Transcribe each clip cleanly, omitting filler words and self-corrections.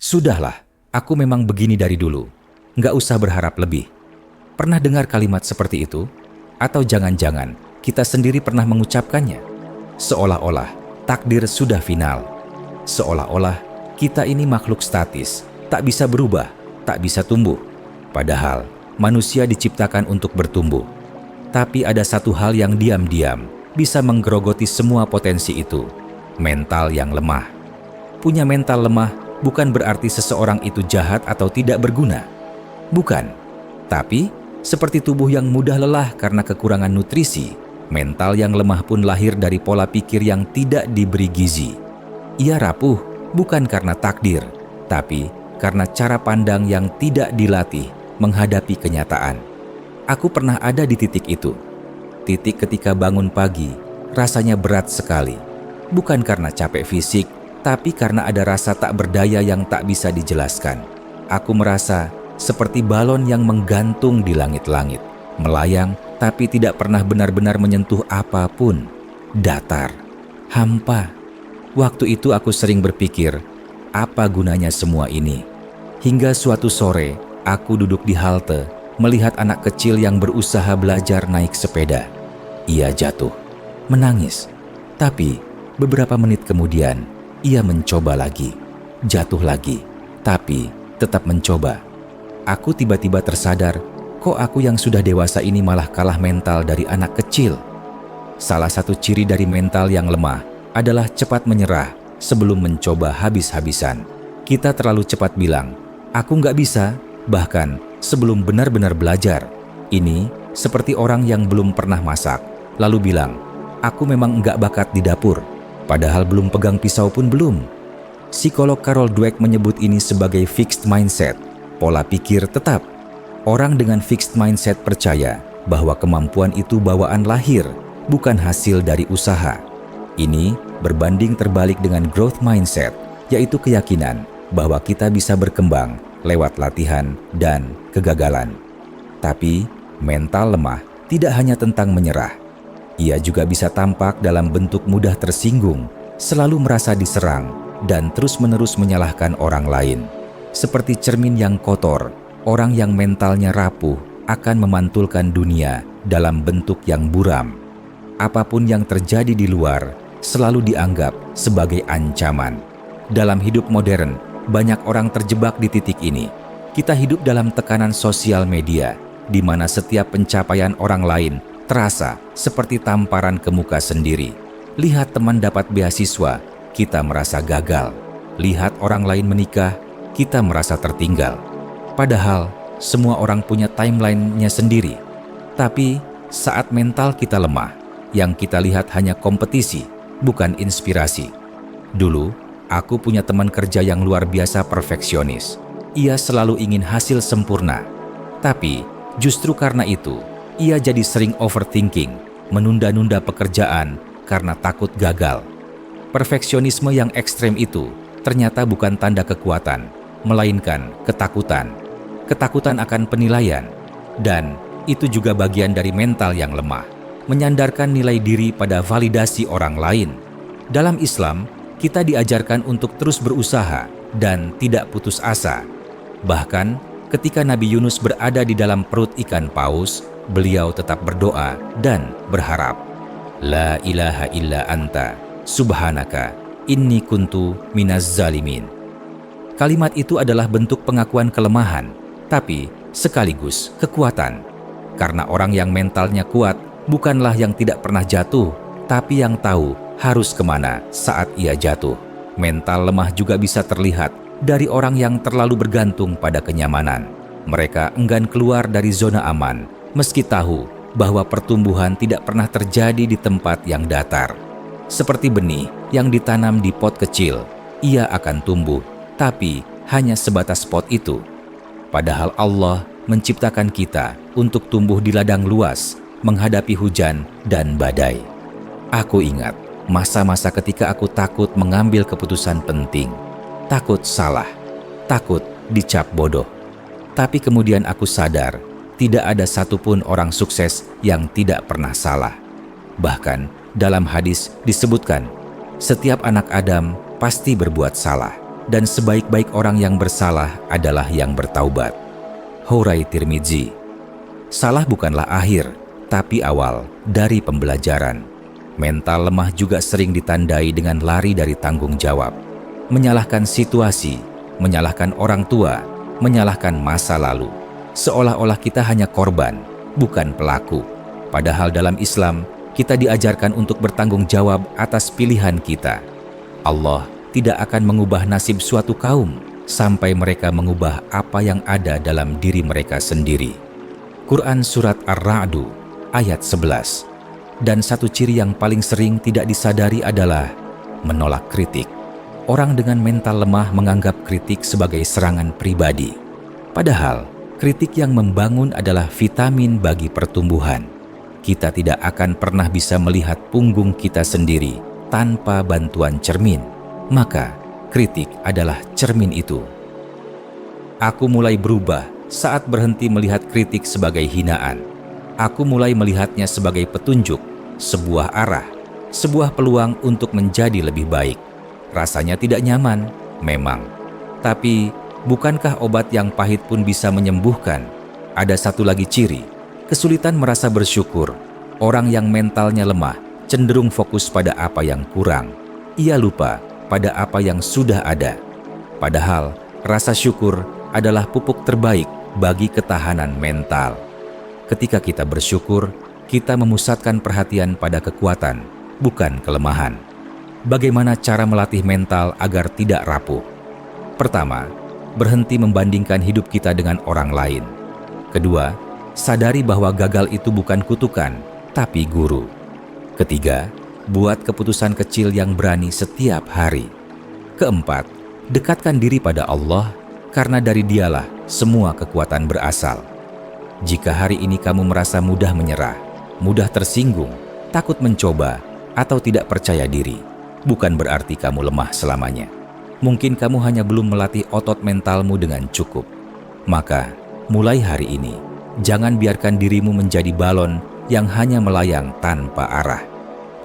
Sudahlah, aku memang begini dari dulu. Nggak usah berharap lebih. Pernah dengar kalimat seperti itu? Atau jangan-jangan kita sendiri pernah mengucapkannya? Seolah-olah takdir sudah final. Seolah-olah kita ini makhluk statis, tak bisa berubah, tak bisa tumbuh. Padahal manusia diciptakan untuk bertumbuh. Tapi ada satu hal yang diam-diam bisa menggerogoti semua potensi itu. Mental yang lemah. Punya mental lemah bukan berarti seseorang itu jahat atau tidak berguna. Bukan. Tapi, seperti tubuh yang mudah lelah karena kekurangan nutrisi, mental yang lemah pun lahir dari pola pikir yang tidak diberi gizi. Ia rapuh bukan karena takdir, tapi karena cara pandang yang tidak dilatih menghadapi kenyataan. Aku pernah ada di titik itu. Titik ketika bangun pagi, rasanya berat sekali. Bukan karena capek fisik, tapi karena ada rasa tak berdaya yang tak bisa dijelaskan. Aku merasa seperti balon yang menggantung di langit-langit, melayang tapi tidak pernah benar-benar menyentuh apapun. Datar, hampa. Waktu itu aku sering berpikir, apa gunanya semua ini? Hingga suatu sore, aku duduk di halte, melihat anak kecil yang berusaha belajar naik sepeda. Ia jatuh, menangis. Tapi beberapa menit kemudian, ia mencoba lagi, jatuh lagi, tapi tetap mencoba. Aku tiba-tiba tersadar, kok aku yang sudah dewasa ini malah kalah mental dari anak kecil. Salah satu ciri dari mental yang lemah adalah cepat menyerah sebelum mencoba habis-habisan. Kita terlalu cepat bilang, aku nggak bisa, bahkan sebelum benar-benar belajar. Ini seperti orang yang belum pernah masak, lalu bilang, aku memang nggak bakat di dapur. Padahal belum pegang pisau pun belum. Psikolog Carol Dweck menyebut ini sebagai fixed mindset, pola pikir tetap. Orang dengan fixed mindset percaya bahwa kemampuan itu bawaan lahir, bukan hasil dari usaha. Ini berbanding terbalik dengan growth mindset, yaitu keyakinan bahwa kita bisa berkembang lewat latihan dan kegagalan. Tapi mental lemah tidak hanya tentang menyerah. Ia juga bisa tampak dalam bentuk mudah tersinggung, selalu merasa diserang, dan terus-menerus menyalahkan orang lain. Seperti cermin yang kotor, orang yang mentalnya rapuh akan memantulkan dunia dalam bentuk yang buram. Apapun yang terjadi di luar selalu dianggap sebagai ancaman. Dalam hidup modern, banyak orang terjebak di titik ini. Kita hidup dalam tekanan sosial media, di mana setiap pencapaian orang lain terasa seperti tamparan ke muka sendiri. Lihat teman dapat beasiswa, kita merasa gagal. Lihat orang lain menikah, kita merasa tertinggal. Padahal, semua orang punya timeline-nya sendiri. Tapi, saat mental kita lemah, yang kita lihat hanya kompetisi, bukan inspirasi. Dulu, aku punya teman kerja yang luar biasa perfeksionis. Ia selalu ingin hasil sempurna. Tapi, justru karena itu, ia jadi sering overthinking, menunda-nunda pekerjaan karena takut gagal. Perfeksionisme yang ekstrem itu ternyata bukan tanda kekuatan, melainkan ketakutan. Ketakutan akan penilaian, dan itu juga bagian dari mental yang lemah, menyandarkan nilai diri pada validasi orang lain. Dalam Islam, kita diajarkan untuk terus berusaha dan tidak putus asa. Bahkan, ketika Nabi Yunus berada di dalam perut ikan paus, beliau tetap berdoa dan berharap. La ilaha illa anta, subhanaka, inni kuntu minaz zalimin. Kalimat itu adalah bentuk pengakuan kelemahan, tapi sekaligus kekuatan. Karena orang yang mentalnya kuat bukanlah yang tidak pernah jatuh, tapi yang tahu harus kemana saat ia jatuh. Mental lemah juga bisa terlihat dari orang yang terlalu bergantung pada kenyamanan. Mereka enggan keluar dari zona aman, meski tahu bahwa pertumbuhan tidak pernah terjadi di tempat yang datar. Seperti benih yang ditanam di pot kecil, ia akan tumbuh, tapi hanya sebatas pot itu. Padahal Allah menciptakan kita untuk tumbuh di ladang luas, menghadapi hujan dan badai. Aku ingat masa-masa ketika aku takut mengambil keputusan penting, takut salah, takut dicap bodoh. Tapi kemudian aku sadar, tidak ada satupun orang sukses yang tidak pernah salah. Bahkan dalam hadis disebutkan, setiap anak Adam pasti berbuat salah. dan sebaik-baik orang yang bersalah adalah yang bertaubat. Hourai Tirmizi. Salah bukanlah akhir, tapi awal dari pembelajaran. Mental lemah juga sering ditandai dengan lari dari tanggung jawab, menyalahkan situasi, menyalahkan orang tua, menyalahkan masa lalu. Seolah-olah kita hanya korban, bukan pelaku. Padahal dalam Islam, kita diajarkan untuk bertanggung jawab atas pilihan kita. Allah tidak akan mengubah nasib suatu kaum sampai mereka mengubah apa yang ada dalam diri mereka sendiri. Quran Surat Ar-Ra'du ayat 11. Dan satu ciri yang paling sering tidak disadari adalah menolak kritik. Orang dengan mental lemah menganggap kritik sebagai serangan pribadi. Padahal, kritik yang membangun adalah vitamin bagi pertumbuhan. Kita tidak akan pernah bisa melihat punggung kita sendiri tanpa bantuan cermin. Maka, kritik adalah cermin itu. Aku mulai berubah saat berhenti melihat kritik sebagai hinaan. Aku mulai melihatnya sebagai petunjuk, sebuah arah, sebuah peluang untuk menjadi lebih baik. Rasanya tidak nyaman, memang. Tapi, bukankah obat yang pahit pun bisa menyembuhkan? Ada satu lagi ciri, kesulitan merasa bersyukur. Orang yang mentalnya lemah cenderung fokus pada apa yang kurang. Ia lupa pada apa yang sudah ada. Padahal, rasa syukur adalah pupuk terbaik bagi ketahanan mental. Ketika kita bersyukur, kita memusatkan perhatian pada kekuatan, bukan kelemahan. Bagaimana cara melatih mental agar tidak rapuh? Pertama, berhenti membandingkan hidup kita dengan orang lain. Kedua, sadari bahwa gagal itu bukan kutukan, tapi guru. Ketiga, buat keputusan kecil yang berani setiap hari. Keempat, dekatkan diri pada Allah, karena dari Dialah semua kekuatan berasal. Jika hari ini kamu merasa mudah menyerah, mudah tersinggung, takut mencoba, atau tidak percaya diri, bukan berarti kamu lemah selamanya. Mungkin kamu hanya belum melatih otot mentalmu dengan cukup. Maka, mulai hari ini, jangan biarkan dirimu menjadi balon yang hanya melayang tanpa arah.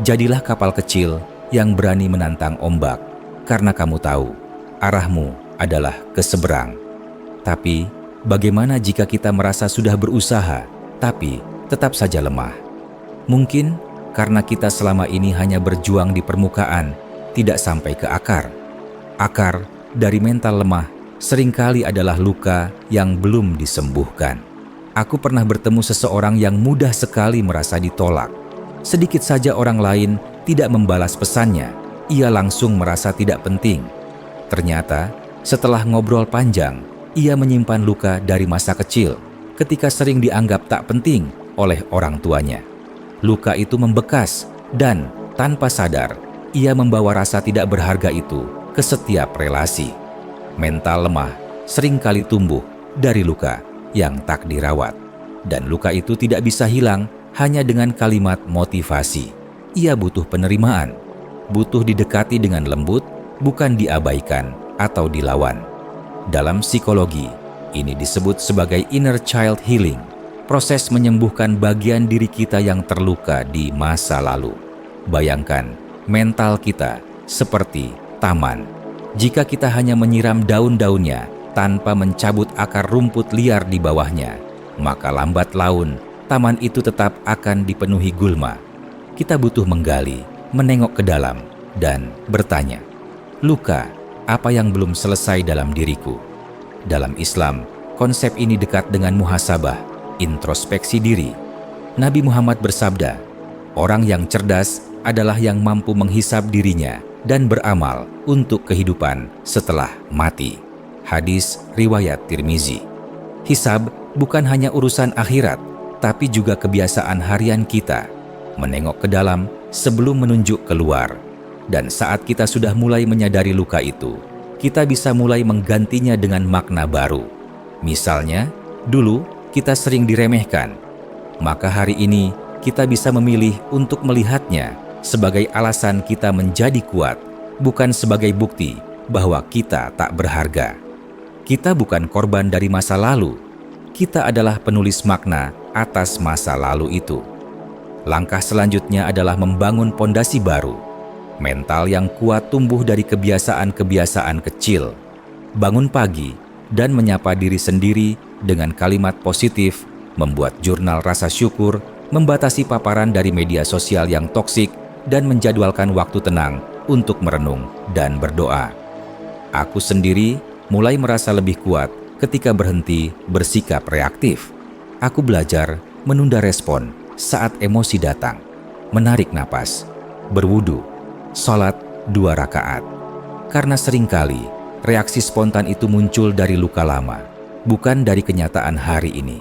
Jadilah kapal kecil yang berani menantang ombak, karena kamu tahu arahmu adalah ke seberang. Tapi, bagaimana jika kita merasa sudah berusaha, tapi tetap saja lemah? Mungkin karena kita selama ini hanya berjuang di permukaan, tidak sampai ke akar. Akar dari mental lemah seringkali adalah luka yang belum disembuhkan. Aku pernah bertemu seseorang yang mudah sekali merasa ditolak. Sedikit saja orang lain tidak membalas pesannya, ia langsung merasa tidak penting. Ternyata, setelah ngobrol panjang, ia menyimpan luka dari masa kecil ketika sering dianggap tak penting oleh orang tuanya. Luka itu membekas dan tanpa sadar, ia membawa rasa tidak berharga itu ke setiap relasi. Mental lemah seringkali tumbuh dari luka yang tak dirawat. Dan luka itu tidak bisa hilang hanya dengan kalimat motivasi. Ia butuh penerimaan, butuh didekati dengan lembut, bukan diabaikan atau dilawan. Dalam psikologi, ini disebut sebagai inner child healing, proses menyembuhkan bagian diri kita yang terluka di masa lalu. Bayangkan, mental kita seperti taman. Jika kita hanya menyiram daun-daunnya tanpa mencabut akar rumput liar di bawahnya, maka lambat laun taman itu tetap akan dipenuhi gulma. Kita butuh menggali, menengok ke dalam, dan bertanya, luka apa yang belum selesai dalam diriku? Dalam Islam, konsep ini dekat dengan muhasabah, introspeksi diri. Nabi Muhammad bersabda, orang yang cerdas adalah yang mampu menghisab dirinya dan beramal untuk kehidupan setelah mati. Hadis riwayat Tirmizi. Hisab bukan hanya urusan akhirat, tapi juga kebiasaan harian kita, menengok ke dalam sebelum menunjuk keluar. Dan saat kita sudah mulai menyadari luka itu, kita bisa mulai menggantinya dengan makna baru. Misalnya, dulu kita sering diremehkan, maka hari ini kita bisa memilih untuk melihatnya sebagai alasan kita menjadi kuat, bukan sebagai bukti bahwa kita tak berharga. Kita bukan korban dari masa lalu, kita adalah penulis makna atas masa lalu itu. Langkah selanjutnya adalah membangun pondasi baru. Mental yang kuat tumbuh dari kebiasaan-kebiasaan kecil. Bangun pagi dan menyapa diri sendiri dengan kalimat positif, membuat jurnal rasa syukur, membatasi paparan dari media sosial yang toksik, dan menjadwalkan waktu tenang untuk merenung dan berdoa. Aku sendiri mulai merasa lebih kuat ketika berhenti bersikap reaktif. Aku belajar menunda respon saat emosi datang, menarik napas, berwudu, sholat 2 rakaat. Karena seringkali reaksi spontan itu muncul dari luka lama, bukan dari kenyataan hari ini.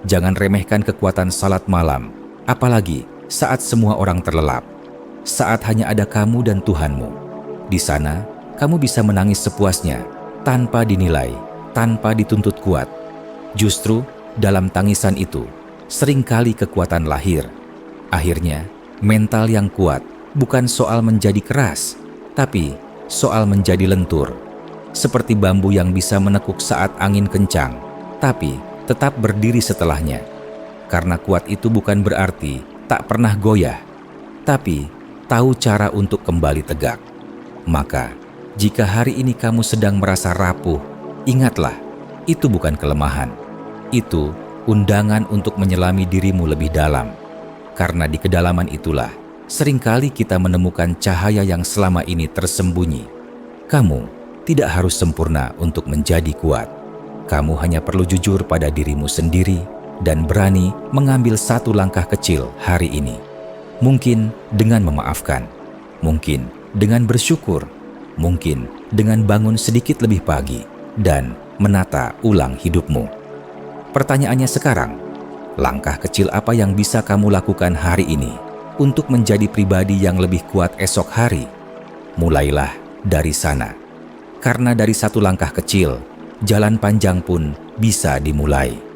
Jangan remehkan kekuatan salat malam, apalagi saat semua orang terlelap. Saat hanya ada kamu dan Tuhanmu. Di sana, kamu bisa menangis sepuasnya, tanpa dinilai, tanpa dituntut kuat. Justru, dalam tangisan itu, seringkali kekuatan lahir. Akhirnya, mental yang kuat bukan soal menjadi keras, tapi soal menjadi lentur. Seperti bambu yang bisa menekuk saat angin kencang, tapi tetap berdiri setelahnya. Karena kuat itu bukan berarti tak pernah goyah, tapi tahu cara untuk kembali tegak. Maka, jika hari ini kamu sedang merasa rapuh, ingatlah, itu bukan kelemahan. Itu undangan untuk menyelami dirimu lebih dalam. Karena di kedalaman itulah, seringkali kita menemukan cahaya yang selama ini tersembunyi. Kamu tidak harus sempurna untuk menjadi kuat. Kamu hanya perlu jujur pada dirimu sendiri dan berani mengambil satu langkah kecil hari ini. Mungkin dengan memaafkan, mungkin dengan bersyukur, mungkin dengan bangun sedikit lebih pagi dan menata ulang hidupmu. Pertanyaannya sekarang, langkah kecil apa yang bisa kamu lakukan hari ini untuk menjadi pribadi yang lebih kuat esok hari? Mulailah dari sana. Karena dari satu langkah kecil, jalan panjang pun bisa dimulai.